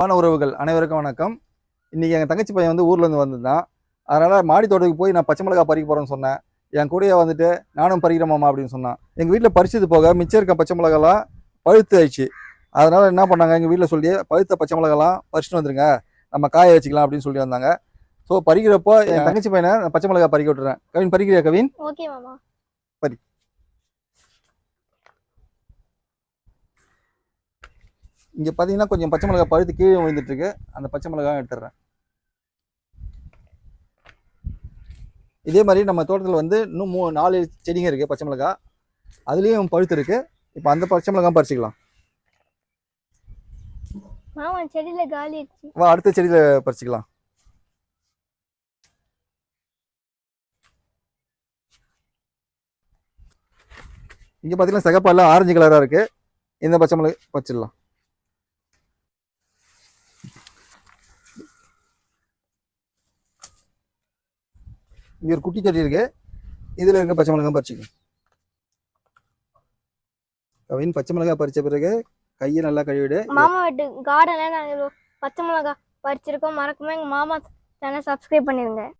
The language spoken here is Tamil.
உறவுகள் அனைவருக்கும் வணக்கம். இன்னைக்கு எங்கள் தங்கச்சி பையன் வந்து ஊர்லேருந்து வந்திருந்தான். அதனால் மாடி தோட்டத்துக்கு போய் நான் பச்சை மிளகா பறிக்க போகிறேன்னு சொன்னேன். என் கூடயே வந்துட்டு நானும் பறிக்கிறேன் அப்படின்னு சொன்னான். எங்கள் வீட்டில் பறிச்சது போக மிச்சம் இருக்க பச்சை மிளகாலாம் பழுத்து ஆயிடுச்சு. அதனால் என்ன பண்ணாங்க, எங்கள் வீட்டில் சொல்லி பழுத்த பச்சை மிளகாலாம் பறிச்சுட்டு வந்துருங்க, நம்ம காய வச்சுக்கலாம் அப்படின்னு சொல்லி வந்தாங்க. ஸோ பறிக்கிறப்போ என் தங்கச்சி பையனை பச்சை மிளகா பறிக்க விட்டுறேன். கவின், பறிக்கிறியா கவின்? ஓகே மாமா. பறி. இங்கே பார்த்தீங்கன்னா கொஞ்சம் பச்சை மிளகா பழுத்து கீழே விழுந்துட்டு இருக்கு. அந்த பச்சை மிளகா எடுத்துடுறேன். இதே மாதிரி நம்ம தோட்டத்தில் வந்து இன்னும் 4 செடிங்க இருக்குது பச்சை மிளகா. அதுலேயும் பழுத்து இருக்கு. இப்போ அந்த பச்சை மிளகா பறிச்சிக்கலாம். மாமா செடியில காலி ஆயிடுச்சு. வா, அடுத்த செடியில் பறிச்சிக்கலாம். இங்கே பார்த்தீங்கன்னா சிகப்பெல்லாம் ஆரஞ்சு கலராக இருக்குது. இந்த பச்சை மிளகா பறிச்சிடலாம். இங்கே ஒரு குட்டி செடி இருக்கு. இதில் இருக்க பச்சை மிளகா பறிச்சிக்கலாம். கவின், பச்சை மிளகா பறிச்ச பிறகு கையை நல்லா கழுவிடு. மாமா வீட்டு கார்டன்ல நாங்கள் பச்சை மிளகா பறிச்சிருக்கோம். மறக்காம எங்க மாமா சேனல் சப்ஸ்கிரைப் பண்ணிருங்க.